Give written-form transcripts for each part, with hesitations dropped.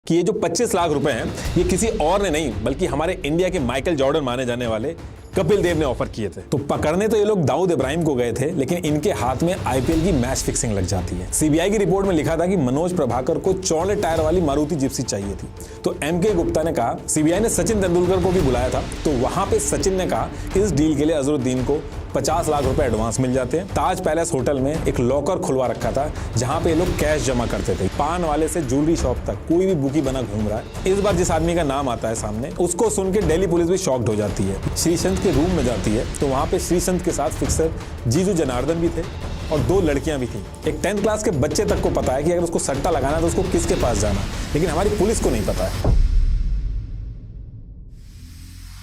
कि ये जो 25 लाख रुपए हैं ये किसी और ने नहीं बल्कि हमारे इंडिया के माइकल जॉर्डन माने जाने वाले कपिल देव ने ऑफर किए थे। तो पकड़ने तो ये लोग दाऊद इब्राहिम को गए थे, लेकिन इनके हाथ में आईपीएल की मैच फिक्सिंग लग जाती है। सीबीआई की रिपोर्ट में लिखा था कि मनोज प्रभाकर को चौड़े टायर वाली मारुति जिप्सी चाहिए थी। तो एमके गुप्ता ने कहा, सीबीआई ने सचिन तेंदुलकर को भी बुलाया था, तो वहां पे सचिन ने कहा इस डील के लिए अजहरुद्दीन को 50 लाख रुपए एडवांस मिल जाते हैं। ताज पैलेस होटल में एक लॉकर खुलवा रखा था जहां पे लोग कैश जमा करते थे। पान वाले से ज्वेलरी शॉप तक कोई भी बुकी बना घूम रहा है। इस बार जिस आदमी का नाम आता है सामने, उसको सुन के दिल्ली पुलिस भी शॉक्ड हो जाती है। श्रीसंत के रूम में जाती है तो वहां पे श्रीसंत के साथ फिक्सर जीजू जनार्दन भी थे और 2 लड़कियां भी थी। एक 10th क्लास के बच्चे तक को पता है कि अगर उसको सट्टा लगाना है तो उसको किसके पास जाना, लेकिन हमारी पुलिस को नहीं पता है।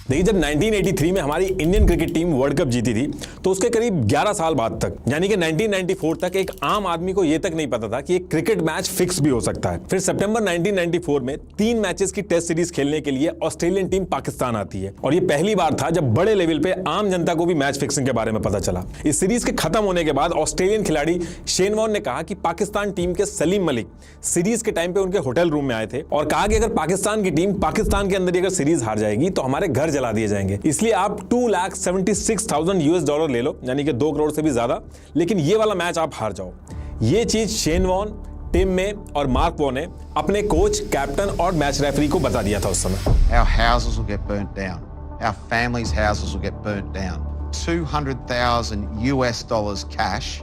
देखिए, जब 1983 में हमारी Indian cricket team world cup जीती थी तो उसके करीब 11 साल बाद तक, यानी कि 1994 तक, एक आम आदमी को यह तक नहीं पता था कि एक क्रिकेट मैच फिक्स भी हो सकता है। फिर सितंबर 1994 में 3 मैचेस की टेस्ट सीरीज खेलने के लिए ऑस्ट्रेलियन टीम पाकिस्तान आती है और यह पहली बार था जब बड़े लेवल पे आम जनता को भी मैच फिक्सिंग के बारे में पता चला। इस सीरीज के खत्म होने के बाद ऑस्ट्रेलियन खिलाड़ी शेन वॉर्न ने कहा कि पाकिस्तान टीम के सलीम मलिक सीरीज के टाइम पे उनके होटल रूम में आए थे और कहा कि अगर पाकिस्तान की टीम पाकिस्तान के अंदर ही अगर सीरीज हार जाएगी तो हमारे घर जला दिए जाएंगे, इसलिए आप $2,76,000 ले लो, यानी कि 2 करोड़ से भी ज्यादा, लेकिन ये वाला मैच आप हार जाओ। ये चीज शेन वॉर्न, टिम मे और मार्क वॉ ने अपने कोच, कैप्टन और मैच रेफरी को बता दिया था उस समय। Our houses will get burnt down. Our families' houses will get burnt down. $200,000 cash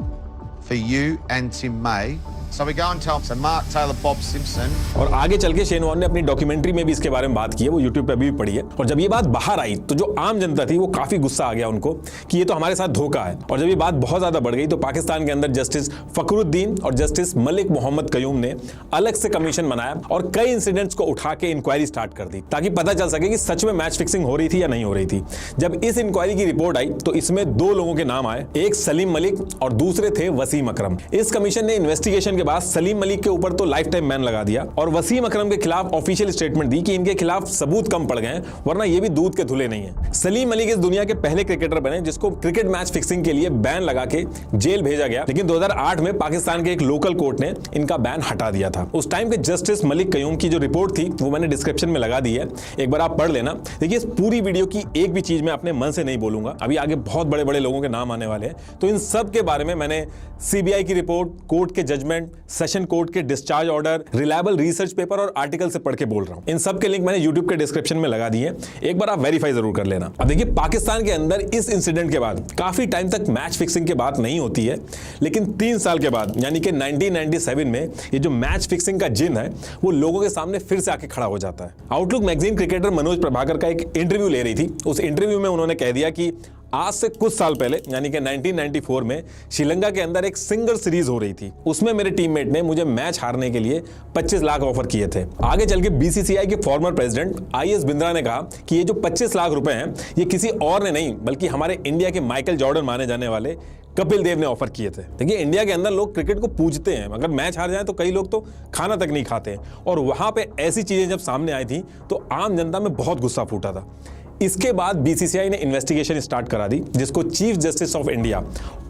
for you and Tim May. So we go and tell Sir Mark Taylor, Bob Simpson. और आगे चल के शेन वॉर्न ने अपनी documentary में भी इसके बारे में बात की है, वो यूट्यूब पे अभी भी पड़ी है। और जब ये बात बाहर आई तो जो आम जनता थी वो काफी गुस्सा आ गया उनको कि ये तो हमारे साथ धोखा है। और जब ये बात बहुत ज्यादा बढ़ गई तो पाकिस्तान के अंदर जस्टिस फखरुद्दीन और जस्टिस मलिक मोहम्मद कयूम ने अलग से कमीशन बनाया और कई इंसिडेंट्स को उठा के इंक्वायरी स्टार्ट कर दी ताकि पता चल सके कि सच में मैच फिक्सिंग हो रही थी या नहीं हो रही थी। जब इस इंक्वायरी की रिपोर्ट आई तो इसमें 2 लोगों के नाम आए, एक सलीम मलिक और दूसरे थे वसीम अकरम। इस कमीशन ने इन्वेस्टिगेशन के बाद सलीम मलिक के ऊपर तो लाइफ टाइम बैन लगा दिया और वसीम अकरम के खिलाफ ऑफिशियल स्टेटमेंट दी कि इनके खिलाफ सबूत कम पड़ गए, वरना ये भी दूध के धुले नहीं है। सलीम मलिक इस दुनिया के पहले क्रिकेटर बने जिसको क्रिकेट मैच फिक्सिंग के लिए बैन लगा के जेल भेजा गया, लेकिन 2008 में पाकिस्तान के एक लोकल कोर्ट ने इनका बैन हटा दिया था। उस टाइम के जस्टिस मलिक कयूम की जो रिपोर्ट थी वो मैंने डिस्क्रिप्शन में लगा दी है, एक बार आप पढ़ लेना। देखिए, इस पूरी वीडियो की एक भी चीज मैं अपने मन से नहीं बोलूंगा, अभी आगे बहुत बड़े बड़े लोगों के नाम आने वाले हैं, तो इन सब के बारे में मैंने सीबीआई की रिपोर्ट, कोर्ट के जजमेंट, सेशन कोर्ट के discharge order, reliable research paper और आर्टिकल से पढ़ के बोल रहा हूं। इन सब के लिंक मैंने यूट्यूब के डिस्क्रिप्शन में लगा दिए, एक बार आप वेरीफाई जरूर कर लेना। अब देखिए, पाकिस्तान के अंदर इस इंसिडेंट के बाद काफी टाइम तक मैच फिक्सिंग की बात नहीं होती है, लेकिन 3 साल के बाद यानी कि 1997 में ये जो मैच फिक्सिंग का जिन है वो लोगों के सामने फिर से आके खड़ा हो जाता है। Outlook magazine cricketer Manoj Prabhakar का एक इंटरव्यू ले रही थी, उस इंटरव्यू में उन्होंने कह दिया कि आज से कुछ साल पहले यानी कि 1994 में श्रीलंका के अंदर एक सिंगल सीरीज हो रही थी, उसमें मेरे टीममेट ने मुझे मैच हारने के लिए 25 लाख ऑफर किए थे। आगे चल के बीसीसीआई के फॉर्मर प्रेसिडेंट आईएस बिंद्रा ने कहा कि ये जो 25 लाख रुपए हैं ये किसी और ने नहीं बल्कि हमारे इंडिया के माइकल जॉर्डन माने जाने वाले कपिल देव ने ऑफर किए थे। देखिए, इंडिया के अंदर लोग क्रिकेट को पूजते हैं, अगर मैच हार जाए तो कई लोग तो खाना तक नहीं खाते हैं, और वहां पे ऐसी चीजें जब सामने आई थी तो आम जनता में बहुत गुस्सा फूटा था। इसके बाद बीसीसीआई ने इन्वेस्टिगेशन स्टार्ट करा दी जिसको chief justice of India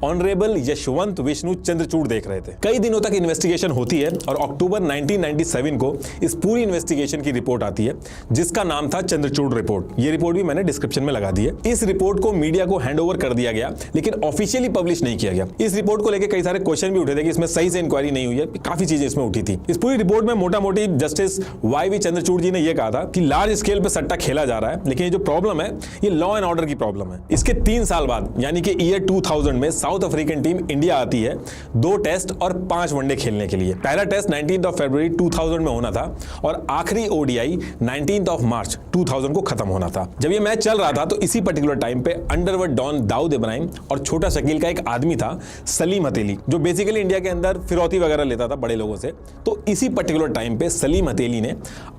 honourable Yashwant Vishnu Chandrachud देख रहे थे। कई दिनों तक इन्वेस्टिगेशन होती है और अक्टूबर 1997 को इस पूरी इन्वेस्टिगेशन की रिपोर्ट आती है जिसका नाम था चंद्रचूड़ रिपोर्ट। ये रिपोर्ट भी मैंने डिस्क्रिप्शन में लगा दी है। इस रिपोर्ट को मीडिया को हैंडओवर कर दिया गया लेकिन ऑफिशियली पब्लिश नहीं किया गया। इस रिपोर्ट को लेकर कई सारे क्वेश्चन भी उठे थे कि इसमें सही से इंक्वायरी नहीं हुई है, काफी चीजें इसमें उठी थी। इस पूरी रिपोर्ट में मोटा मोटी जस्टिस वाई चंद्रचूड़ जी ने यह कहा था कि लार्ज स्केल पर सट्टा खेला जा रहा है, लेकिन ये जो प्रॉब्लम है ये लॉ एंड ऑर्डर की प्रॉब्लम है। इसके 3 साल बाद यानी कि ईयर 2000 में साउथ अफ्रीकन टीम इंडिया आती है 2 टेस्ट और 5 वनडे खेलने के लिए। पहला टेस्ट 19 फरवरी 2000 में होना था और आखिरी ओडीआई 19 मार्च 2000 को खत्म होना था। जब ये मैच चल रहा था तो इसी पर्टिकुलर टाइम पे अंडरवर्ल्ड डॉन दाऊद इब्राहिम और छोटा शकील का एक आदमी था सलीम हथेली, जो बेसिकली इंडिया के अंदर फिरौती वगैरह लेता था बड़े लोगों से। तो इसी पर्टिकुलर टाइम पे सलीम हथेली ने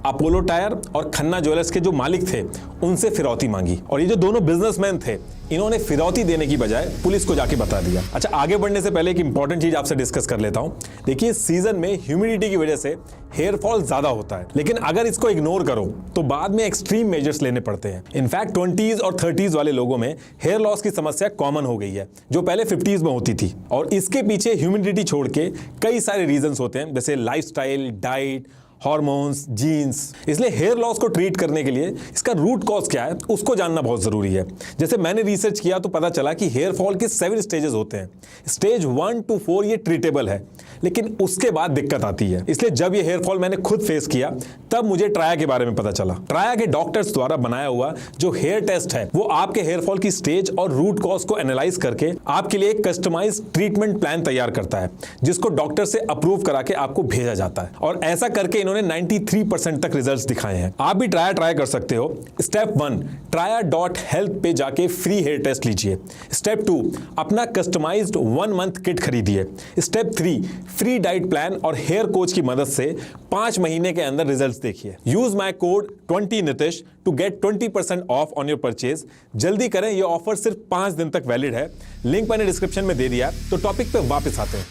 अपोलो टायर और खन्ना ज्वेलर्स के जो मालिक थे उनसे फिरौती मांगी, और ये जो दोनों बिजनेसमैन थे इन्होंने फिरौती देने की बजाय पुलिस को जाके बता दिया। अच्छा, आगे बढ़ने से पहले एक इंपॉर्टेंट चीज आपसे डिस्कस कर लेता हूं। देखिए, सीजन में ह्यूमिडिटी की वजह से हेयर फॉल ज्यादा होता है, लेकिन अगर इसको इग्नोर करो तो बाद में एक्सट्रीम मेजर्स लेने पड़ते हैं। इनफैक्ट 20s और 30s वाले लोगों में हेयर लॉस की समस्या कॉमन हो गई है जो पहले 50s में होती थी, और इसके पीछे ह्यूमिडिटी छोड़ के कई सारे रीजंस होते हैं, जैसे लाइफस्टाइल, डाइट, हार्मोन्स, जीन्स। इसलिए हेयर लॉस को ट्रीट करने के लिए इसका रूट कॉज क्या है उसको जानना बहुत जरूरी है। जैसे मैंने रिसर्च किया तो पता चला कि हेयर फॉल के 7 स्टेजेस होते हैं। स्टेज 1 to 4 ये ट्रीटेबल है, लेकिन उसके बाद दिक्कत आती है। इसलिए जब ये हेयर फॉल मैंने खुद फेस किया तब मुझे ट्राया के बारे में पता चला। ट्राया के डॉक्टर्स द्वारा बनाया हुआ जो हेयर टेस्ट है वो आपके हेयर फॉल की स्टेज और रूट कॉज को एनालाइज करके आपके लिए एक कस्टमाइज्ड ट्रीटमेंट प्लान तैयार करता है, जिसको डॉक्टर से अप्रूव करा के आपको भेजा जाता है। और ऐसा करके इन्होंने 93% तक रिजल्ट्स दिखाए हैं। आप भी ट्राई कर सकते हो। स्टेप 1, traya.health पे जाके फ्री हेयर टेस्ट लीजिए। स्टेप 2, अपना कस्टमाइज्ड 1 मंथ किट खरीदिए। स्टेप 3, फ्री डाइट प्लान और हेयर कोच की मदद से 5 महीने के अंदर रिजल्ट्स देखिए। Use my code 20nitish to get 20% off on your purchase. जल्दी करें, ये ऑफर सिर्फ 5 दिन तक वैलिड है। लिंक मैंने डिस्क्रिप्शन में दे दिया। तो टॉपिक पे वापस आते हैं।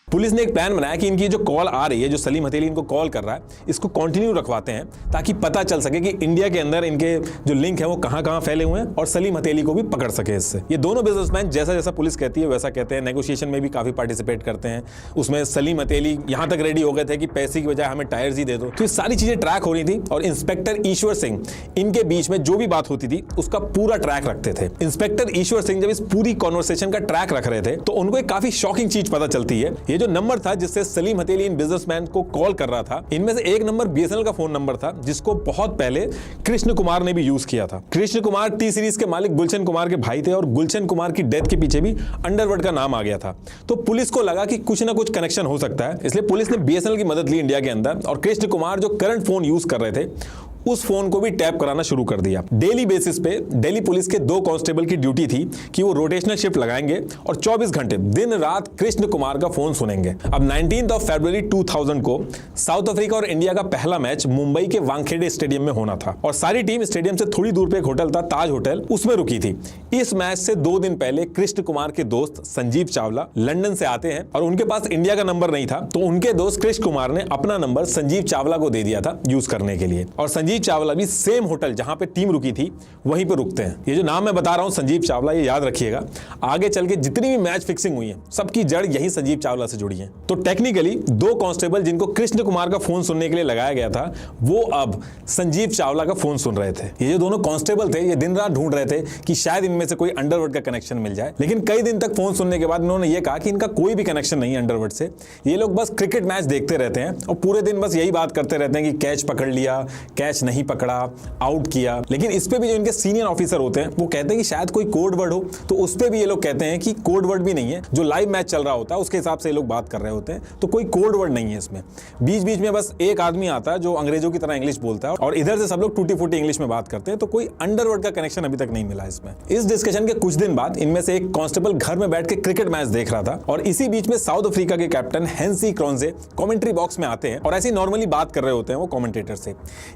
पुलिस ने एक प्लान बनाया कि इनकी जो कॉल आ रही है, जो सलीम हथेली इनको कॉल कर रहा है, इसको कंटिन्यू रखवाते हैं ताकि पता चल सके कि इंडिया के अंदर इनके जो लिंक है वो कहां कहां फैले हुए हैं और सलीम हथेली को भी पकड़ सके इससे। ये दोनों बिजनेसमैन जैसा जैसा पुलिस कहती है वैसा कहते हैं। नेगोशिएशन में भी काफी पार्टिसिपेट करते हैं। उसमें सलीम हथेली यहां तक रेडी हो गए थे कि पैसे की बजाय हमें टायर्स ही दे दो। तो ये सारी चीजें ट्रैक हो रही थी और इंस्पेक्टर ईश्वर सिंह इनके बीच में जो भी बात होती थी उसका पूरा ट्रैक रखते थे। इंस्पेक्टर ईश्वर सिंह जब इस पूरी कॉन्वर्सेशन का ट्रैक रख रहे थे तो उनको एक काफी शॉकिंग चीज पता चलती है। ये जो नंबर था जिससे सलीम हथेली इन बिजनेसमैन को कॉल कर रहा था, इनमें से एक नंबर बीएसएनएल का फोन नंबर था जिसको बहुत पहले कृष्ण कुमार ने भी यूज किया था। कृष्ण कुमार टी सीरीज के मालिक गुलशन कुमार के भाई थे और गुलशन कुमार की डेथ के पीछे भी अंडरवर्ल्ड का नाम आ गया था। तो पुलिस को लगा कि कुछ ना कुछ कनेक्शन हो सकता है, इसलिए पुलिस ने बीएसएनएल की मदद ली इंडिया के अंदर और कृष्ण कुमार जो करंट फोन यूज कर रहे थे उस फोन को भी टैप कराना शुरू कर दिया। डेली बेसिस पे दिल्ली पुलिस के 2 कांस्टेबल की ड्यूटी थी कि वो रोटेशनल शिफ्ट लगाएंगे और 24 घंटे दिन रात कृष्ण कुमार का फोन सुनेंगे। अब 19 फरवरी 2000 को साउथ अफ्रीका और इंडिया का पहला मैच मुंबई के वानखेड़े स्टेडियम में होना था और सारी टीम स्टेडियम से थोड़ी दूर पे एक होटल था, ताज होटल, उसमें रुकी थी। इस मैच से 2 दिन पहले कृष्ण कुमार के दोस्त संजीव चावला लंदन से आते हैं और उनके पास इंडिया का नंबर नहीं था, तो उनके दोस्त कृष्ण कुमार ने अपना नंबर संजीव चावला को दे दिया था यूज करने के लिए। और संजीव चावला भी सेम होटल जहां पे टीम रुकी थी वहीं पे रुकते हैं। ये जो नाम मैं बता रहा हूं संजीव चावला, ये याद रखिएगा। आगे चल के जितनी भी मैच फिक्सिंग हुई है सबकी जड़ यही संजीव चावला से जुड़ी है। तो टेक्निकली 2 कांस्टेबल जिनको कृष्ण कुमार का फोन सुनने के लिए लगाया गया था वो अब संजीव चावला का फोन सुन रहे थे। ये जो दोनों कांस्टेबल थे ये दिन रात ढूंढ रहे थे कि शायद इनमें से कोई अंडरवर्ल्ड का कनेक्शन मिल जाए, लेकिन कई दिन तक फोन सुनने के बाद इन्होंने ये कहा कि इनका कोई भी कनेक्शन नहीं है अंडरवर्ल्ड से। ये लोग बस क्रिकेट मैच देखते रहते हैं और पूरे दिन बस यही बात करते रहते हैं कि कैच पकड़ लिया, कैच नहीं पकड़ा, आउट किया। लेकिन इस पे भी जो इनके सीनियर ऑफिसर होते हैं वो कहते हैं कि शायद कोई कोड वर्ड हो, तो उस पे भी ये लोग कहते हैं कि कोड वर्ड भी नहीं है। जो लाइव मैच चल रहा होता है उसके हिसाब से ये लोग बात कर रहे होते हैं, तो कोई कोड वर्ड नहीं है इसमें। बीच बीच में बस एक आदमी आता है जो अंग्रेजों की तरह इंग्लिश बोलता है और इधर से सब लोग टूटी फूटी इंग्लिश में बात करते हैं, तो कोई अंडरवर्ल्ड का कनेक्शन अभी तक नहीं मिला इसमें। इस डिस्कशन के कुछ दिन बाद इनमें से एक कांस्टेबल घर में बैठ के क्रिकेट मैच देख रहा था और इसी बीच में साउथ अफ्रीका के कैप्टन हेंसी क्रॉन्जे कमेंट्री बॉक्स में आते हैं और ऐसी नॉर्मली बात कर रहे होते हैं वो कमेंटेटर से।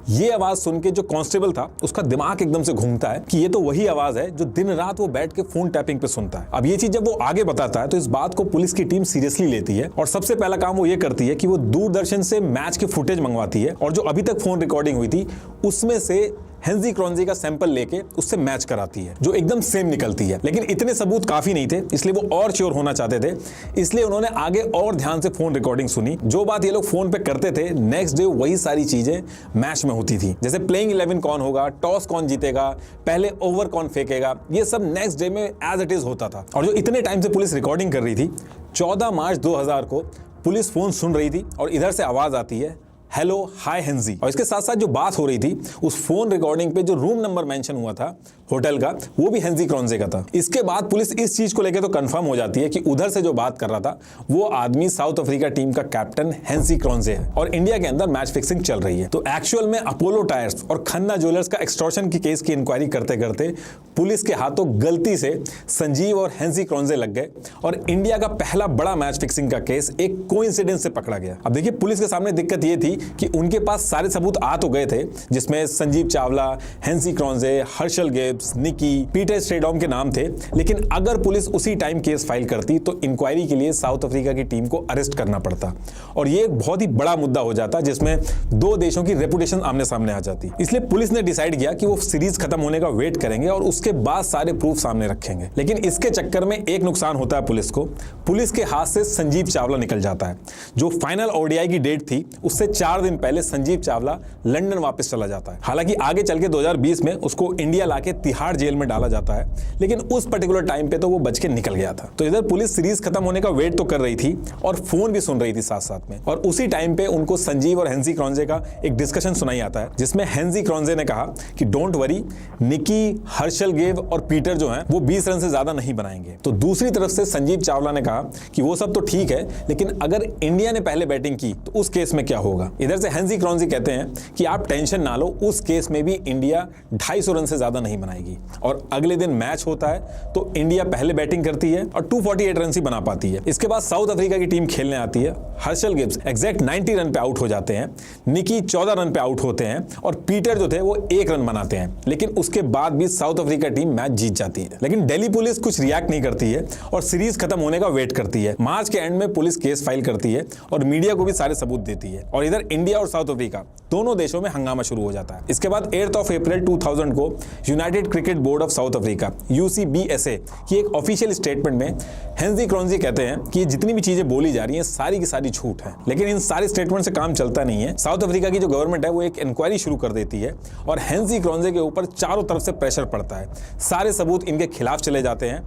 ये आवाज सुन के जो कांस्टेबल था उसका दिमाग एकदम से घूमता है कि ये तो वही आवाज है जो दिन रात वो बैठ के फोन टैपिंग पे सुनता है। अब ये चीज जब वो आगे बताता है तो इस बात को पुलिस की टीम सीरियसली लेती है और सबसे पहला काम वो ये करती है कि वो दूरदर्शन से मैच की फुटेज मंगवाती है और जो अभी तक फोन रिकॉर्डिंग हुई थी उसमें से हेंजी क्रॉन्जी का सैंपल लेके उससे मैच कराती है जो एकदम सेम निकलती है। लेकिन इतने सबूत काफी नहीं थे, इसलिए वो और श्योर होना चाहते थे, इसलिए उन्होंने आगे और ध्यान से फोन रिकॉर्डिंग सुनी। जो बात ये लोग फोन पे करते थे नेक्स्ट डे वही सारी चीजें मैच में होती थी। जैसे प्लेइंग 11 कौन होगा, टॉस कौन जीतेगा, पहले ओवर कौन फेंकेगा, ये सब नेक्स्ट डे में एज इट इज होता था। और जो इतने टाइम से पुलिस रिकॉर्डिंग कर रही थी, 14 मार्च 2000 को पुलिस फोन सुन रही थी और इधर से आवाज आती है हेलो हाय हेंजी। और इसके साथ साथ जो बात हो रही थी उस फोन रिकॉर्डिंग पे जो रूम नंबर मेंशन हुआ था होटल का वो भी हेंजी क्रॉन्जे का था। इसके बाद पुलिस इस चीज को लेकर तो कंफर्म हो जाती है कि उधर से जो बात कर रहा था वो आदमी साउथ अफ्रीका टीम का कैप्टन हेंजी क्रॉन्जे है और इंडिया के अंदर मैच फिक्सिंग चल रही है। तो एक्चुअल में अपोलो टायर्स और खन्ना ज्वेलर्स का एक्सटॉर्शन की केस की इंक्वायरी करते करते पुलिस के हाथों गलती से संजीव और हेंजी क्रॉन्जे लग गए और इंडिया का पहला बड़ा मैच फिक्सिंग का केस एक कोइंसिडेंस से पकड़ा गया। अब देखिए पुलिस के सामने दिक्कत ये थी कि उनके पास सारे सबूत आ तो गए थे जिसमें संजीव चावला, हेंसी क्रॉन्जे, हर्षल गिब्स, निकी, पीटर स्ट्रेडॉम के नाम थे। लेकिन अगर पुलिस उसी टाइम केस फाइल करती तो इंक्वायरी के लिए साउथ अफ्रीका की टीम को अरेस्ट करना पड़ता और ये एक बहुत ही बड़ा मुद्दा हो जाता जिसमें 2 देशों की रेपुटेशन आमने सामने आ जाती। इसलिए पुलिस ने डिसाइड किया कि वो सीरीज खत्म होने का वेट करेंगे और उसके बाद सारे प्रूफ सामने रखेंगे। लेकिन इसके चक्कर में एक नुकसान होता है पुलिस को, पुलिस के हाथ से संजीव चावला निकल जाता है। जो फाइनल ओडीआई की डेट थी उससे 4 4 दिन पहले संजीव चावला लंदन वापस चला जाता है। हालांकि आगे चल के 2020 में उसको इंडिया लाके तिहाड़ जेल में डाला जाता है, लेकिन उस पर्टिकुलर टाइम पे तो वो बच के निकल गया था। तो इधर पुलिस सीरीज खत्म होने का वेट तो कर रही थी और फोन भी सुन रही थी साथ साथ में। और उसी टाइम पे उनको संजीव और हेंजी क्रॉन्जे का एक डिस्कशन सुनाई आता है, जिसमें हेंजी क्रॉन्जे ने कहा कि डोंट वरी, निकी, हर्षल गेव और पीटर जो हैं वो 20 रन से ज्यादा नहीं बनाएंगे। तो दूसरी तरफ से संजीव चावला ने कहा कि वो सब तो ठीक है, लेकिन अगर इंडिया ने पहले बैटिंग की तो उस केस में क्या होगा। इधर से हेंजी क्रॉन्जे कहते हैं कि आप टेंशन ना लो, उस केस में भी इंडिया 250 रन से ज्यादा नहीं बनाएगी। और अगले दिन मैच होता है तो इंडिया पहले बैटिंग करती है और 248 रन ही बना पाती है। इसके बाद साउथ अफ्रीका की टीम खेलने आती है। हर्षल गिब्स एग्जैक्ट 90 रन पे आउट हो जाते हैं, निकी 14 रन पे आउट होते हैं और पीटर जो थे वो 1 रन बनाते हैं। लेकिन उसके बाद भी साउथ अफ्रीका टीम मैच जीत जाती है। लेकिन दिल्ली पुलिस कुछ रिएक्ट नहीं करती है और सीरीज खत्म होने का वेट करती है। मार्च के एंड में पुलिस केस फाइल करती है और मीडिया को भी सारे सबूत देती है। और इधर इंडिया और साउथ अफ्रीका दोनों देशों में हंगामा शुरू हो जाता है। इसके बाद 8 अप्रैल 2000 को United cricket board of south Africa UCBSA की एक ऑफिशियल स्टेटमेंट में हेंजी क्रॉन्जे कहते हैं कि जितनी भी चीजें बोली जा रही हैं सारी की सारी झूठ है। लेकिन इन सारी स्टेटमेंट से काम चलता नहीं है। साउथ अफ्रीका की जो गवर्नमेंट है वो एक इंक्वायरी शुरू कर देती है और हेंजी क्रॉन्जे के ऊपर चारों तरफ से प्रेशर पड़ता है। सारे सबूत इनके खिलाफ चले जाते हैं।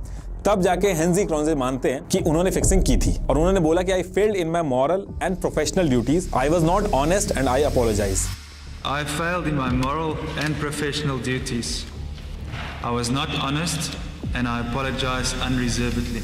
तब जाके हेंजी क्रॉन्जे मानते हैं कि उन्होंने फिक्सिंग की थी और उन्होंने बोला कि I failed in my moral and professional duties, I was not honest and I apologise. I failed in my moral and professional duties. I was not honest and I apologize unreservedly.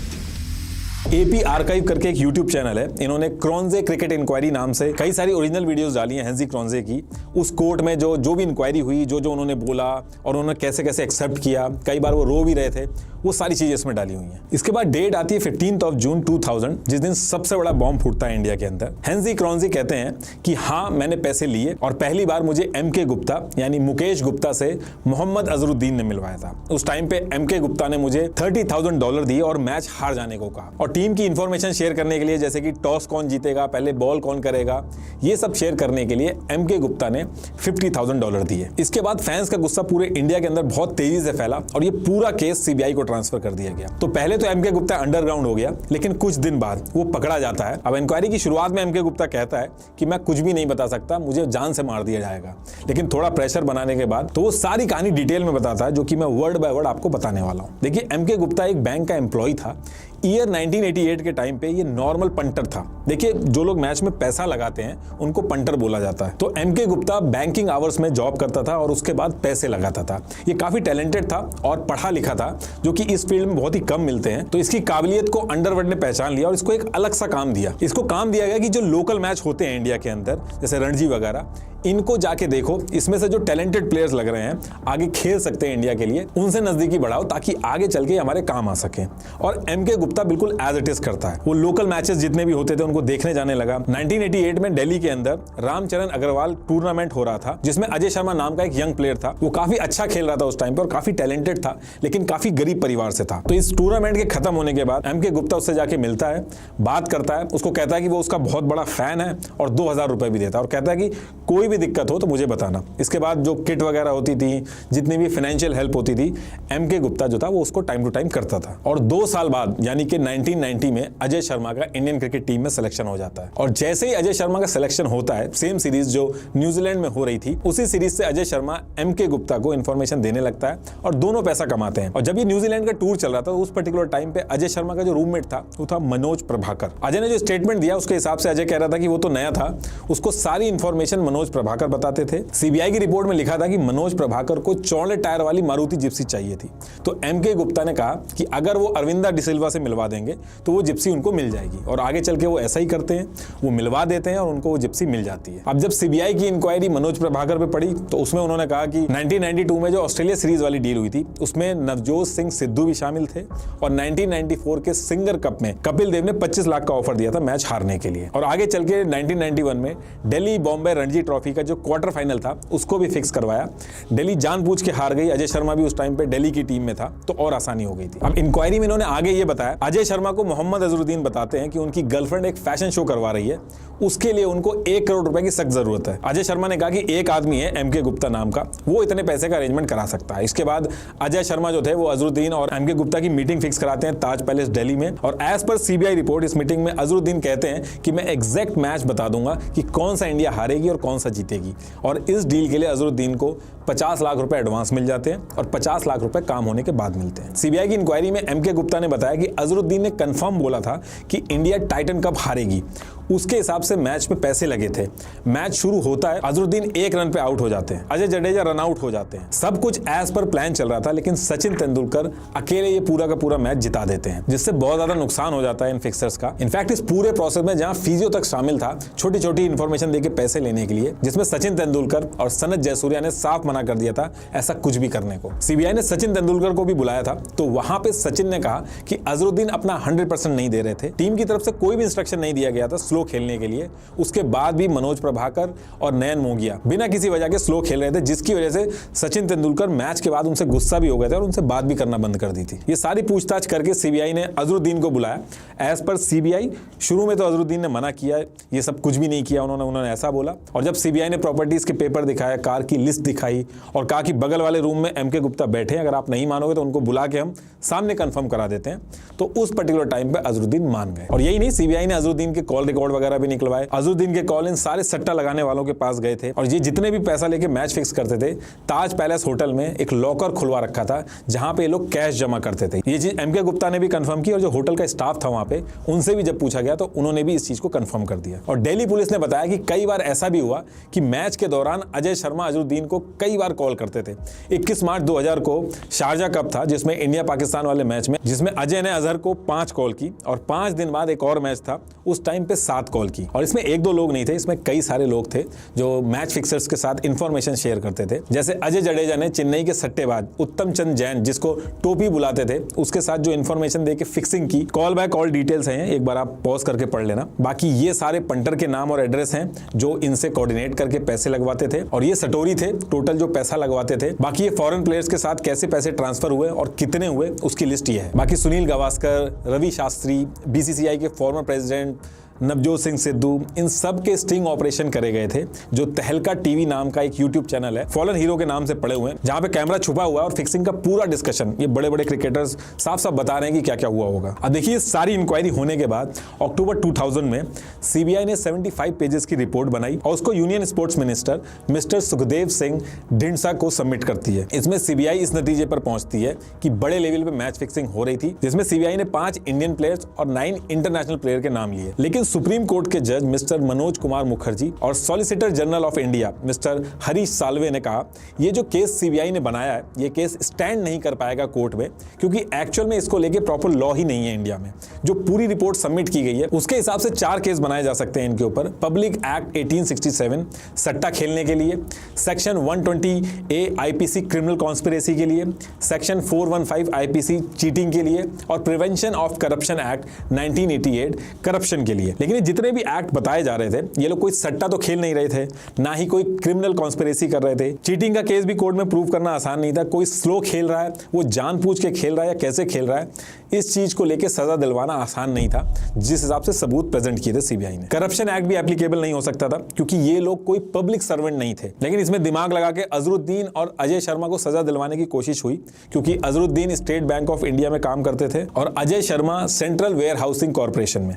AP archive करके एक YouTube channel है, इन्होंने क्रॉन्जे cricket inquiry नाम से कई सारी original videos डाली हैं हेंजी क्रॉन्जे की। उस कोर्ट में जो भी इंक्वायरी हुई, जो उन्होंने बोला और उन्होंने कैसे कैसे एक्सेप्ट किया, कई बार वो रो भी रहे थे, वो सारी चीजें इसमें डाली हुई हैं। इसके बाद डेट आती है 15 जून 2000, जिस दिन सबसे बड़ा बॉम्ब फूटता है इंडिया के अंदर। हेंजी क्रॉन्जे कहते हैं कि हाँ, मैंने पैसे लिए और पहली बार मुझे MK गुप्ता यानी मुकेश गुप्ता से मोहम्मद अजरुद्दीन ने मिलवाया था। उस टाइम पे MK गुप्ता ने मुझे $30,000 दिए और मैच हार जाने को कहा। और टीम की इंफॉर्मेशन शेयर करने के लिए, जैसे कि टॉस कौन जीतेगा, पहले बॉल कौन करेगा, ये सब शेयर करने के लिए MK गुप्ता ने $50,000 दिए। इसके बाद फैंस का गुस्सा पूरे इंडिया के अंदर बहुत तेजी से फैला और ये पूरा केस CBI को ट्रांसफर कर दिया गया। तो पहले तो MK गुप्ता अंडरग्राउंड हो गया, लेकिन कुछ दिन बाद वो पकड़ा जाता है। अब इंक्वायरी की शुरुआत में MK गुप्ता कहता है कि मैं कुछ भी नहीं बता सकता, मुझे जान से मार दिया जाएगा। लेकिन थोड़ा प्रेशर बनाने के बाद तो वो सारी कहानी डिटेल में बताता है, जो कि मैं वर्ड बाय वर्ड आपको बताने वाला हूँ। देखिए, MK गुप्ता एक बैंक का एम्प्लॉय था। ईयर 1988 के टाइम पे ये नॉर्मल पंटर था। देखिए, जो लोग मैच में पैसा लगाते हैं उनको पंटर बोला जाता है। तो MK गुप्ता बैंकिंग आवर्स में जॉब करता था और उसके बाद पैसे लगाता था। ये काफी टैलेंटेड था और पढ़ा लिखा था, जो कि इस फील्ड में बहुत ही कम मिलते हैं। तो इसकी काबिलियत को अंडरवर्ल्ड ने पहचान लिया और इसको एक अलग सा काम दिया। इसको काम दिया गया कि जो लोकल मैच होते हैं इंडिया के अंदर, जैसे रणजी वगैरह, इनको जाके देखो, इसमें से जो टैलेंटेड प्लेयर्स लग रहे हैं, आगे खेल सकते हैं इंडिया के लिए, उनसे नजदीकी बढ़ाओ ताकि आगे चल के हमारे काम आ सके। और MK गुप्ता बिल्कुल एज इट इज करता है। वो लोकल मैचेस जितने भी होते थे उनको देखने जाने लगा। 1988 में दिल्ली के अंदर रामचरण अग्रवाल टूर्नामेंट हो रहा था, जिसमें अजय शर्मा नाम का एक यंग प्लेयर था। वो काफी अच्छा खेल रहा था उस टाइम पे और काफी टैलेंटेड था, लेकिन काफी गरीब परिवार से था। तो इस टूर्नामेंट के खत्म होने के बाद MK गुप्ता उससे जाके मिलता है, बात करता है, उसको कहता है कि वो उसका बहुत बड़ा फैन है और 2000 रुपए भी देता है और कहता है कि कोई भी दिक्कत हो तो मुझे बताना। इसके बाद जो किट वगैरह होती थी, जितनी भी फाइनेंशियल हेल्प होती थी, MK गुप्ता जो था वो उसको टाइम टू टाइम करता था। और 2 साल बाद यानी कि 1990 में अजय शर्मा का इंडियन क्रिकेट टीम में सिलेक्शन हो जाता है। और जैसे ही अजय शर्मा का सिलेक्शन होता है, सेम सीरीज जो न्यूजीलैंड में हो रही थी, उसी सीरीज से अजय शर्मा MK गुप्ता को इन्फॉर्मेशन देने लगता है और दोनों पैसा कमाते हैं। और जब ये न्यूजीलैंड का टूर चल रहा था, उस पर्टिकुलर टाइम पे अजय शर्मा का जो रूममेट था वो था मनोज प्रभाकर। अजय ने जो स्टेटमेंट दिया उसके हिसाब से अजय कह रहा था कि वो तो नया था, उसको सारी इंफॉर्मेशन मनोज प्रभाकर बताते थे। CBI की रिपोर्ट में लिखा था कि मनोज प्रभाकर को चौड़े टायर वाली मारुति जिप्सी चाहिए थी। तो MK गुप्ता ने कहा कि अगर वो अरविंदा डिसिल्वा से मिलवा देंगे तो वो जिप्सी उनको मिल जाएगी। और आगे चल के वो ऐसा ही करते हैं, वो मिलवा देते हैं और उनको वो जिप्सी मिल जाती है। अब जब CBI की इंक्वायरी मनोज प्रभाकर पे पड़ी तो उसमें उन्होंने कहा कि 1992 में जो ऑस्ट्रेलिया सीरीज वाली डील हुई थी, उसमें नवजोत सिंह सिद्धू भी शामिल थे और 1994 के सिंगर कप में कपिल देव ने 25 लाख का ऑफर दिया था मैच हारने के लिए। और आगे चल के 1991 में दिल्ली बॉम्बे रणजी ट्रॉफी ट्रॉफी का जो क्वार्टर फाइनल था उसको भी फिक्स करवाया। दिल्ली जानबूझ के हार गई, अजय शर्मा भी उस टाइम पे दिल्ली की टीम में था तो और आसानी हो गई थी। अब इंक्वायरी में इन्होंने आगे ये बताया, अजय शर्मा को मोहम्मद अजहरुद्दीन बताते हैं कि उनकी गर्लफ्रेंड एक फैशन शो करवा रही है, उसके लिए उनको 1 करोड़ रुपए की सख्त जरूरत है। अजय शर्मा ने कहा कि एक आदमी है एमके गुप्ता नाम का, वो इतने पैसे का अरेंजमेंट करा सकता है। इसके बाद अजय शर्मा जो थे वो अजहरुद्दीन और एमके गुप्ता की मीटिंग फिक्स कराते हैं ताज पैलेस दिल्ली में, और एज पर सीबीआई रिपोर्ट इस मीटिंग में अजहरुद्दीन कहते हैं कि मैं एग्जैक्ट मैच बता दूंगा कि कौन सा इंडिया हारेगी और कौन सा जीतेगी, और इस डील के लिए अजहरुद्दीन को 50 लाख रुपए एडवांस मिल जाते हैं और 50 लाख रुपए काम होने के बाद मिलते हैं। सीबीआई की इंक्वायरी में एमके गुप्ता ने बताया कि अजहरुद्दीन ने कंफर्म बोला था कि इंडिया टाइटन कप हारेगी, उसके हिसाब से मैच में पैसे लगे थे। मैच शुरू होता है, अजहरुद्दीन 1 रन पे आउट हो जाते हैं, अजय जडेजा रन आउट हो जाते हैं। सब कुछ एज पर प्लान चल रहा था, लेकिन सचिन तेंदुलकर अकेले ये पूरा का पूरा मैच जिता देते हैं, जिससे बहुत ज्यादा नुकसान हो जाता है इन फिक्सर्स का। इनफैक्ट इस पूरे प्रोसेस में जहां फिजियो तक शामिल था छोटी छोटी इंफॉर्मेशन देके पैसे लेने के लिए, जिसमें सचिन तेंदुलकर और सनत जयसूर्या ने साफ मना कर दिया था ऐसा कुछ भी करने को। सीबीआई ने सचिन तेंदुलकर को भी बुलाया था, तो वहां पे सचिन ने कहा कि अजहरुद्दीन अपना 100% नहीं दे रहे थे, टीम की तरफ से कोई भी इंस्ट्रक्शन नहीं दिया गया था स्लो खेलने के लिए। उसके बाद भी मनोज प्रभाकर और नयन मोगिया बिना किसी वजह के स्लो खेल रहे थे, जिसकी वजह से सचिन तेंदुलकर मैच के बाद उनसे गुस्सा भी हो गए थे और उनसे बात भी करना बंद कर दी थी। ये सारी पूछताछ करके सीबीआई ने अजहरुद्दीन को बुलाया। एज पर सीबीआई शुरू में तो अजहरुद्दीन ने मना किया, ये सब कुछ भी नहीं किया उन्होंने ऐसा बोला। और जब सीबीआई ने प्रॉपर्टीज के पेपर दिखाया, कार की लिस्ट दिखाई और कहा कि बगल वाले रूम में एमके गुप्ता बैठे, अगर आप नहीं मानोगे तो उनको बुला के हम सामने कंफर्म करा देते हैं, तो उस पर्टिकुलर टाइम पे अजहरुद्दीन मान गए। और यही नहीं, सीबीआई ने अजहरुद्दीन के कॉल रिकॉर्ड वगैरह भी निकलवाए। अजहरुद्दीन के कॉल इन सारे सट्टा लगाने वालों के पास गए थे, और ये जितने भी पैसा लेके मैच फिक्स करते थे, ताज पैलेस होटल में एक लॉकर खुलवा रखा था जहां पे लोग कैश जमा करते थे। ये चीज एमके गुप्ता ने भी कंफर्म की, और जो होटल का स्टाफ था वहां पे उनसे भी जब पूछा गया तो उन्होंने भी इस चीज को कंफर्म कर दिया। और दिल्ली पुलिस ने बताया कि कई बार ऐसा भी हुआ कि मैच के दौरान अजय शर्मा अजहरुद्दीन को कई बार कॉल करते थे। 21 मार्च 2000 को शारजा कप था, जिसमें इंडिया पाकिस्तान वाले मैच में, जिसमें अजय ने अजहर को 5 कॉल की, और 5 दिन बाद एक और मैच था, उस टाइम पे 7 कॉल की। और इसमें 1-2 लोग नहीं थे, इसमें कई सारे लोग थे जो मैच फिक्सर्स के साथ इंफॉर्मेशन शेयर करते थे। जैसे अजय जडेजा ने चेन्नई के सट्टेबाज उत्तम चंद जैन, जिसको टोपी बुलाते थे, उसके साथ जो इंफॉर्मेशन देके फिक्सिंग की। कॉल बाय कॉल डिटेल्स हैं, एक बार आप पॉज करके पढ़ लेना। बाकी ये सारे पंटर के नाम और एड्रेस हैं जो इनसे कोऑर्डिनेट करके पैसे लगवाते थे, और ये सटोरी थे टोटल जो पैसा लगवाते थे। बाकी ये फॉरेन प्लेयर्स के साथ कैसे पैसे ट्रांसफर हुए और कितने हुए उसकी लिस्ट ये है। बाकी सुनील गावस्कर, रवि शास्त्री, बीसीसीआई के फॉर्मर प्रेसिडेंट नवजोत सिंह सिद्धू, इन सब के स्टिंग ऑपरेशन करे गए थे, जो तहलका टीवी नाम का एक यूट्यूब चैनल है, फॉलन हीरो के नाम से पड़े हुए हैं, जहां पे कैमरा छुपा हुआ है और फिक्सिंग का पूरा डिस्कशन ये बड़े बड़े क्रिकेटर्स साफ साफ बता रहे हैं कि क्या क्या हुआ होगा। अब देखिए, सारी इंक्वायरी होने के बाद अक्टूबर 2000 में सीबीआई ने 75 पेजेस की रिपोर्ट बनाई और उसको union sports minister mister Sukhdev Singh Dhindsa को सबमिट करती है। इसमें सीबीआई इस नतीजे पर पहुंचती है कि बड़े लेवल पे मैच फिक्सिंग हो रही थी, जिसमें सीबीआई ने 5 इंडियन प्लेयर्स और 9 इंटरनेशनल प्लेयर के नाम लिए। लेकिन सुप्रीम कोर्ट के जज मिस्टर मनोज कुमार मुखर्जी और solicitor general of India mister Harish Salve ने कहा, ये जो केस सीबीआई ने बनाया है, ये केस स्टैंड नहीं कर पाएगा कोर्ट में, क्योंकि एक्चुअल में इसको लेके प्रॉपर लॉ ही नहीं है इंडिया में। जो पूरी रिपोर्ट सबमिट की गई है उसके हिसाब से 4 केस बनाए जा सकते हैं इनके ऊपर। पब्लिक एक्ट 1867 सट्टा खेलने के लिए, section 120A IPC criminal conspiracy के लिए, सेक्शन 415 आईपीसी चीटिंग के लिए, और prevention of corruption act 1988 corruption के लिए। लेकिन जितने भी एक्ट बताए जा रहे थे, ये लोग कोई सट्टा तो खेल नहीं रहे थे, ना ही कोई क्रिमिनल कॉन्स्पिरेसी कर रहे थे। चीटिंग का केस भी कोर्ट में प्रूव करना आसान नहीं था। कोई स्लो खेल रहा है, वो जानबूझ के खेल रहा है या कैसे खेल रहा है, इस चीज को लेके सजा दिलवाना आसान नहीं था, जिस हिसाब से सबूत प्रेजेंट किए थे सीबीआई ने। करप्शन एक्ट भी एप्लीकेबल नहीं हो सकता था, क्योंकि ये लोग कोई पब्लिक सर्वेंट नहीं थे। लेकिन इसमें दिमाग लगा के अजहरुद्दीन और अजय शर्मा को सजा दिलवाने की कोशिश हुई, क्योंकि Azharuddin State Bank of India में काम करते थे और Ajay Sharma central warehousing corporation में।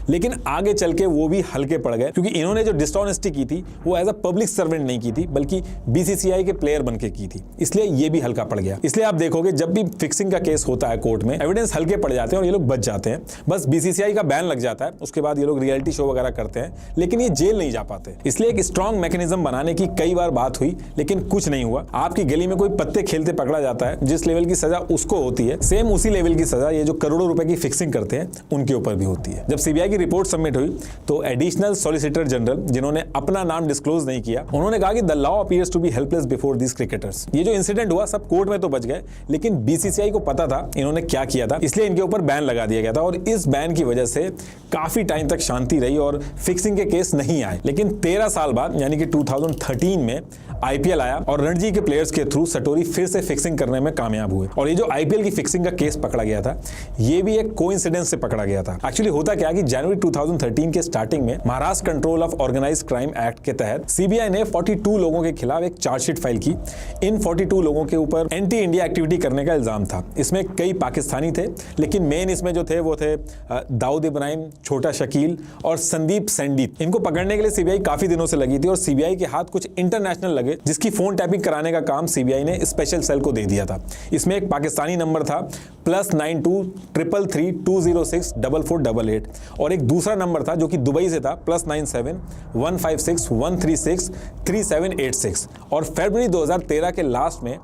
लेकिन आगे चल के वो भी हल्के पड़ गए, क्योंकि इन्होंने जो डिसऑनेस्टी की थी वो एज अ पब्लिक सर्वेंट नहीं की थी, बल्कि बीसीसीआई के प्लेयर बनके की थी, इसलिए ये भी हल्का पड़ गया। इसलिए आप देखोगे जब भी फिक्सिंग का केस होता है कोर्ट में, एविडेंस हल्के पड़ जाते हैं और ये लोग बच जाते हैं। बस बीसीसीआई का बैन लग जाता है, उसके बाद ये लोग रियलिटी शो वगैरह करते हैं, लेकिन ये जेल नहीं जा पाते। इसलिए एक स्ट्रॉन्ग मैकेनिज्म बनाने की कई बार बात हुई, लेकिन कुछ नहीं हुआ। आपकी गली में कोई पत्ते खेलते पकड़ा जाता है, जिस लेवल की सजा उसको होती है, सेम उसी लेवल की सजा ये जो करोड़ों रुपए की फिक्सिंग करते हैं उनके ऊपर भी होती है। जब सीबीआई की रिपोर्ट सबमिट हुई तो एडिशनल सॉलिसिटर जनरल, जिन्होंने अपना नाम डिस्क्लोज नहीं किया, उन्होंने कहा कि the law appears to be helpless before these cricketers. ये जो इंसिडेंट हुआ सब कोर्ट में तो बच गए, लेकिन बीसीसीआई को पता था इन्होंने क्या किया था, इसलिए इनके ऊपर बैन लगा दिया गया था और इस बैन की वजह से काफी टाइम तक शांति रही और फिक्सिंग के केस नहीं आए। लेकिन 13 साल बाद यानी कि 2013 में आईपीएल आया और रणजी के प्लेयर्स के थ्रू सटोरी फिर से फिक्सिंग करने में कामयाब हुए और ये जो आईपीएल की फिक्सिंग का केस पकड़ा गया था ये भी एक कोइंसिडेंस से पकड़ा गया था। एक्चुअली होता क्या कि जनवरी 2013 के स्टार्टिंग में Maharashtra control of organised crime act के तहत सीबीआई ने 42 लोगों के खिलाफ एक चार्जशीट फाइल की। इन 42 लोगों के ऊपर एंटी इंडिया एक्टिविटी करने का इल्जाम था। इसमें कई पाकिस्तानी थे, लेकिन मेन इसमें जो थे वो थे दाऊद इब्राहिम, छोटा शकील और संदीप सेंडी। इनको पकड़ने के लिए सीबीआई काफी दिनों से लगी थी और सीबीआई के हाथ कुछ इंटरनेशनल लगे, जिसकी फोन टैपिंग कराने का काम सीबीआई ने स्पेशल सेल को दे दिया था। इसमें एक पाकिस्तानी नंबर था +92 333 206 4488 और एक दूसरा नंबर था जो कि दुबई से था +97 156 136 3786 और फरवरी 2013 के लास्ट में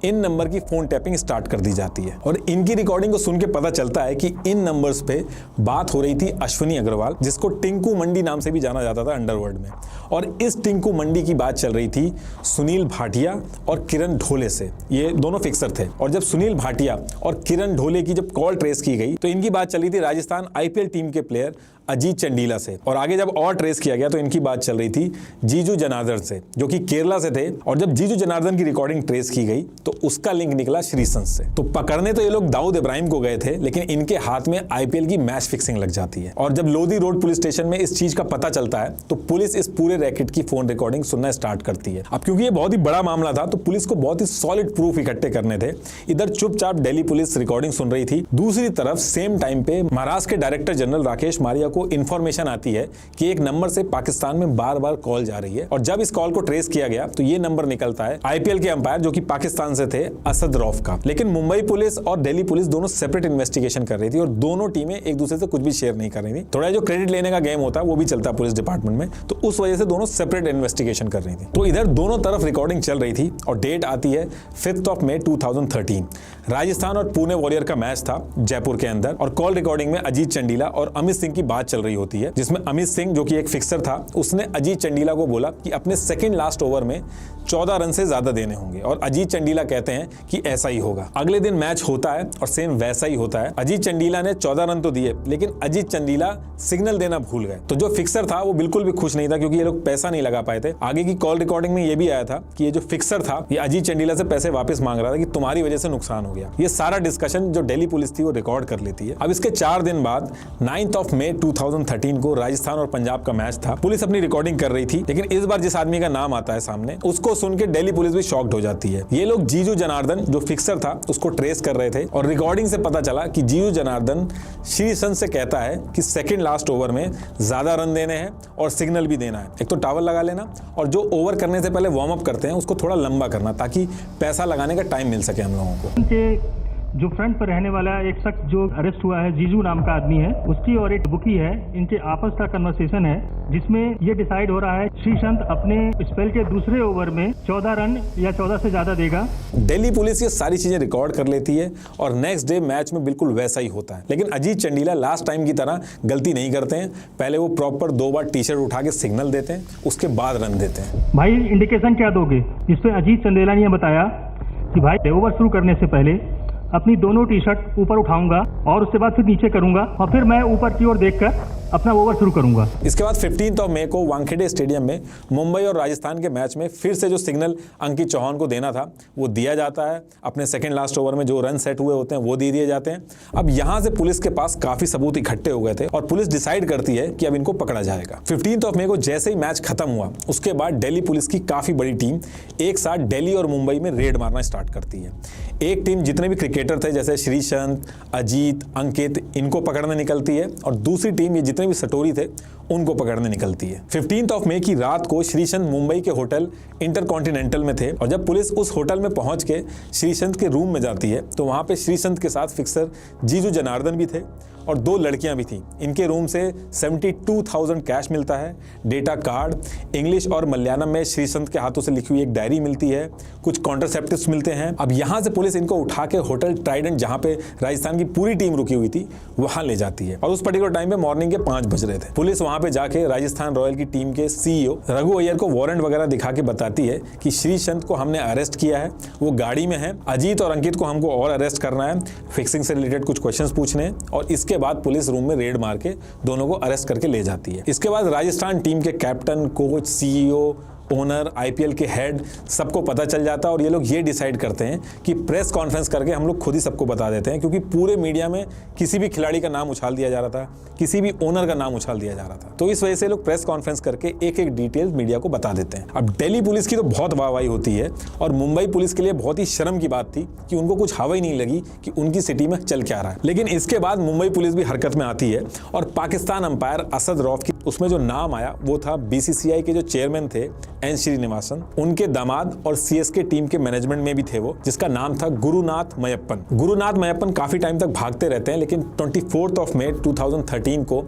इन नंबर की फोन टैपिंग स्टार्ट कर दी जाती है और इनकी रिकॉर्डिंग को सुन के पता चलता है कि इन नंबर्स पे बात हो रही थी अश्विनी अग्रवाल, जिसको टिंकू मंडी नाम से भी जाना जाता था अंडरवर्ल्ड में, और इस टिंकू मंडी की बात चल रही थी सुनील भाटिया और किरण ढोले से। ये दोनों फिक्सर थे और जब सुनील भाटिया और किरण ढोले की जब कॉल ट्रेस की गई तो इनकी बात चली थी राजस्थान आईपीएल टीम के प्लेयर अजीत चंडीला से और आगे जब और ट्रेस किया गया तो इनकी बात चल रही थी जीजू जनार्दन से, जो कि केरला से थे, और जब जीजू जनार्दन की रिकॉर्डिंग ट्रेस की गई तो उसका लिंक निकला श्रीसंत से। तो पकड़ने तो ये लोग दाऊद इब्राहिम को गए थे, लेकिन इनके हाथ में आईपीएल की मैच फिक्सिंग लग जाती है और जब लोधी रोड पुलिस स्टेशन में इस चीज का पता चलता है तो पुलिस इस पूरे रैकेट की फोन रिकॉर्डिंग सुनना स्टार्ट करती है। अब क्योंकि ये बहुत ही बड़ा मामला था तो पुलिस को बहुत ही सॉलिड प्रूफ इकट्ठे करने थे। इधर चुपचाप दिल्ली पुलिस रिकॉर्डिंग सुन रही थी, दूसरी तरफ सेम टाइम पे महाराष्ट्र के डायरेक्टर जनरल राकेश मारिया को इन्फॉर्मेशन आती है कि एक नंबर से पाकिस्तान में बार बार कॉल जा रही है और जब इस कॉल को ट्रेस किया गया तो ये नंबर निकलता है आईपीएल के अंपायर जो कि पाकिस्तान से थे असद रौफ का। लेकिन मुंबई पुलिस और दिल्ली पुलिस दोनों सेपरेट इन्वेस्टिगेशन कर रही थी और दोनों टीमें एक दूसरे से कुछ भी शेयर नहीं कर रही थी। थोड़ा जो क्रेडिट लेने का गेम होता है वो भी चलता है पुलिस डिपार्टमेंट में, तो उस वजह से दोनों सेपरेट इन्वेस्टिगेशन कर रही थी। तो इधर दोनों तरफ रिकॉर्डिंग चल रही थी और डेट आती है 5 मई 2013। राजस्थान और पुणे वॉरियर का मैच था जयपुर के अंदर और कॉल रिकॉर्डिंग में अजीत चंडीला और अमित सिंह की बात चल रही होती है, जिसमें अमित सिंह जो कि एक फिक्सर था उसने अजीत चंडीला को बोला कि अपने सेकंड लास्ट ओवर में 14 रन से ज्यादा देने होंगे और अजीत चंडीला कहते हैं कि ऐसा ही होगा। अगले दिन मैच होता है और सेम वैसा ही होता है। अजीत चंडीला ने 14 रन तो दिए, लेकिन अजीत चंडीला सिग्नल देना भूल गए। तो जो फिक्सर था वो बिल्कुल भी खुश नहीं था क्योंकि ये लोग पैसा नहीं लगा पाए थे। आगे की कॉल रिकॉर्डिंग में ये भी आया था कि ये जो फिक्सर था ये अजीत चंडीला से पैसे वापस मांग रहा था कि तुम्हारी वजह से नुकसान हो गया। ये सारा डिस्कशन जो दिल्ली पुलिस थी वो रिकॉर्ड कर लेती है। अब इसके 4 दिन बाद 9 मई 2013 को राजस्थान और पंजाब का मैच था। पुलिस अपनी रिकॉर्डिंग कर रही थी, लेकिन इस बार जिस आदमी का नाम आता है सामने उसको सुन के दिल्ली पुलिस भी शॉक्ड हो जाती है। ये लोग जीजू जनार्दन जो फिक्सर था उसको ट्रेस कर रहे थे और रिकॉर्डिंग से पता चला कि जीजू जनार्दन श्रीसंत से कहता है कि सेकंड लास्ट ओवर में ज्यादा रन देने हैं और सिग्नल भी देना है। एक तो टावल लगा लेना और जो ओवर करने से पहले वार्म अप करते हैं उसको थोड़ा लंबा करना ताकि पैसा लगाने का टाइम मिल सके हम लोगों को। जो फ्रंट पर रहने वाला एक शख्स जो अरेस्ट हुआ है जीजू नाम का आदमी है, उसकी और एक बुकी है, इनके आपस का कन्वर्सेशन है जिसमें ये डिसाइड हो रहा है श्रीसंत अपने स्पेल के दूसरे ओवर में 14 रन या 14 से ज्यादा देगा। दिल्ली पुलिस ये सारी चीजें रिकॉर्ड कर लेती है और नेक्स्ट डे मैच में बिल्कुल वैसा ही होता है। लेकिन अजीत चंडीला लास्ट टाइम की तरह गलती नहीं करते हैं। पहले वो प्रॉपर 2 बार टी शर्ट उठा के सिग्नल देते हैं, उसके बाद रन देते हैं। भाई इंडिकेशन क्या दोगे? इस पे अजीत चंदेला ने बताया कि भाई ओवर शुरू करने से पहले अपनी दोनों टी शर्ट ऊपर उठाऊंगा और उसके बाद फिर नीचे करूंगा और फिर मैं ऊपर की ओर देखकर अपना ओवर शुरू करूंगा। इसके बाद 15 मई को वानखेड़े स्टेडियम में मुंबई और राजस्थान के मैच में फिर से जो सिग्नल अंकित चौहान को देना था वो दिया जाता है। अपने सेकंड लास्ट ओवर में जो रन सेट हुए होते हैं वो दे दिए जाते हैं। अब यहां से पुलिस के पास काफी सबूत इकट्ठे हो गए थे और पुलिस डिसाइड करती है कि अब इनको पकड़ा जाएगा। 15 मई को जैसे ही मैच खत्म हुआ उसके बाद दिल्ली पुलिस की काफी बड़ी टीम एक साथ दिल्ली और मुंबई में रेड मारना स्टार्ट करती है। एक टीम जितने भी क्रिकेटर थे जैसे श्रीसंत, अजीत, अंकित, इनको पकड़ने निकलती है और दूसरी टीम ये जितने भी सटोरी थे उनको पकड़ने निकलती है। 15 मई की रात को श्रीसंत मुंबई के होटल इंटरकॉन्टिनेंटल में थे और जब पुलिस उस होटल में पहुंच के श्रीसंत के रूम में जाती है तो वहां पे श्रीसंत के साथ फिक्सर जीजू जनार्दन भी थे और 2 लड़कियां भी थीं। इनके रूम से 72,000 कैश मिलता है, डेटा कार्ड, इंग्लिश और मलयालम में श्रीसंत के हाथों से लिखी हुई एक डायरी मिलती है, कुछ कॉन्ट्रासेप्टिव्स मिलते हैं। अब यहां से पुलिस इनको उठा के होटल ट्राइडेंट जहां पे राजस्थान की पूरी टीम रुकी हुई थी वहां ले जाती है और उस पर्टिकुलर टाइम पे मॉर्निंग के 5 बज रहे थे। पुलिस वहां पे जाके राजस्थान रॉयल की टीम के CEO रघु अय्यर को वारंट वगैरह दिखा के बताती है कि श्रीसंत को हमने अरेस्ट किया है, वो गाड़ी में है, अजीत और अंकित को हमको और अरेस्ट करना है, फिक्सिंग से रिलेटेड कुछ क्वेश्चंस पूछने हैं और इसके बाद पुलिस रूम में रेड मार के दोनों को अरेस्ट करके ले जाती है। इसके बाद राजस्थान टीम के captain, coach, CEO, owner, IPL के हेड सबको पता चल जाता है और ये लोग ये डिसाइड करते हैं कि प्रेस कॉन्फ्रेंस करके हम लोग खुद ही सबको बता देते हैं, क्योंकि पूरे मीडिया में किसी भी खिलाड़ी का नाम उछाल दिया जा रहा था, किसी भी ओनर का नाम उछाल दिया जा रहा था। तो इस वजह से लोग प्रेस कॉन्फ्रेंस करके एक एक डिटेल मीडिया को बता देते हैं। अब दिल्ली पुलिस की तो बहुत वाहवाही होती है और मुंबई पुलिस के लिए बहुत ही शर्म की बात थी कि उनको कुछ हवा ही नहीं लगी कि उनकी सिटी में चल क्या रहा है। लेकिन इसके बाद मुंबई पुलिस भी हरकत में आती है और पाकिस्तान अंपायर असद रौफ की उसमें जो नाम आया वो था BCCI के जो चेयरमैन थे एन श्रीनिवासन, उनके दामाद और CSK टीम के मैनेजमेंट में भी थे वो, जिसका नाम था गुरुनाथ मयप्पन। गुरुनाथ मयप्पन काफी टाइम तक भागते रहते हैं लेकिन 24 मई 2013 को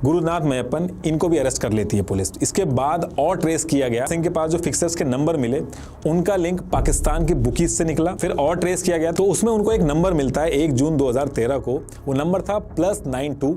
गुरुनाथ मयप्पन इनको भी अरेस्ट कर लेती है पुलिस। इसके बाद और ट्रेस किया गया, सिंह के पास जो फिक्सर्स के नंबर मिले उनका लिंक पाकिस्तान के बुकीज से निकला। फिर और ट्रेस किया गया तो उसमें उनको एक नंबर मिलता है 1 जून 2013 को, वो नंबर था +92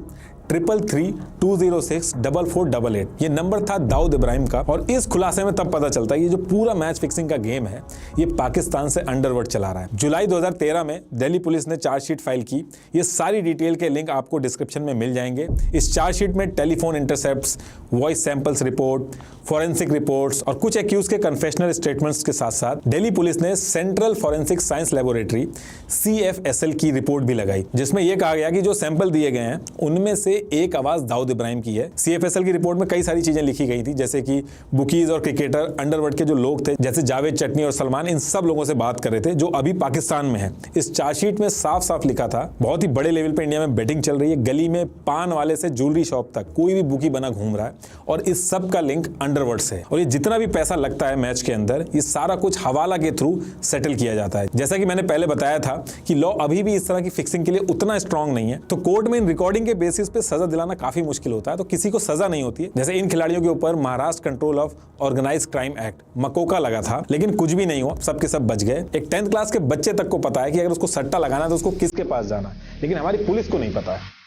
333 206 4488। ये नंबर था दाऊद इब्राहिम का और इस खुलासे में तब पता चलता है कि जो पूरा मैच फिक्सिंग का गेम है ये पाकिस्तान से अंडरवर्ल्ड चला रहा है। जुलाई 2013 में दिल्ली पुलिस ने चार्जशीट फाइल की। ये सारी डिटेल के लिंक आपको डिस्क्रिप्शन में मिल जाएंगे। इस चार्जशीट में telephone intercepts, voice samples report, forensic reports और कुछ एक्यूज के कन्फेशनल स्टेटमेंट्स के साथ साथ दिल्ली पुलिस ने central forensic science laboratory CFSL की रिपोर्ट भी लगाई, जिसमें यह कहा गया कि जो सैंपल दिए गए हैं उनमें से एक आवाज दाऊद इब्राहिम की है। CFSL की रिपोर्ट में कई सारी चीजें लिखी गई थी, जैसे कि बुकीज और क्रिकेटर, अंडरवर्ल्ड के जो लोग थे जैसे जावेद चटनी और सलमान, इन सब लोगों से बात कर रहे थे जो अभी पाकिस्तान में है। इस चार्जशीट में साफ साफ लिखा था बहुत ही बड़े लेवल पे इंडिया में बेटिंग चल रही है, गली में पान वाले से ज्वेलरी शॉप तक कोई भी बुकी बना घूम रहा है और इस सब का लिंक अंडरवर्ल्ड से है। और ये जितना भी पैसा लगता है मैच के अंदर ये सारा कुछ हवाला के थ्रू सेटल किया जाता है। जैसा कि मैंने पहले बताया था कि लॉ अभी भी इस तरह की फिक्सिंग के लिए उतना स्ट्रांग नहीं है, तो कोर्ट में इन रिकॉर्डिंग के बेसिस पे सजा दिलाना काफी मुश्किल होता है, तो किसी को सजा नहीं होती है। जैसे इन खिलाड़ियों के ऊपर Maharashtra control of organised crime act MCOCA लगा था, लेकिन कुछ भी नहीं हुआ, सब के सब बच गए। एक 10th क्लास के बच्चे तक को पता है कि अगर उसको सट्टा लगाना है तो उसको किसके पास जाना है, लेकिन हमारी पुलिस को नहीं पता है।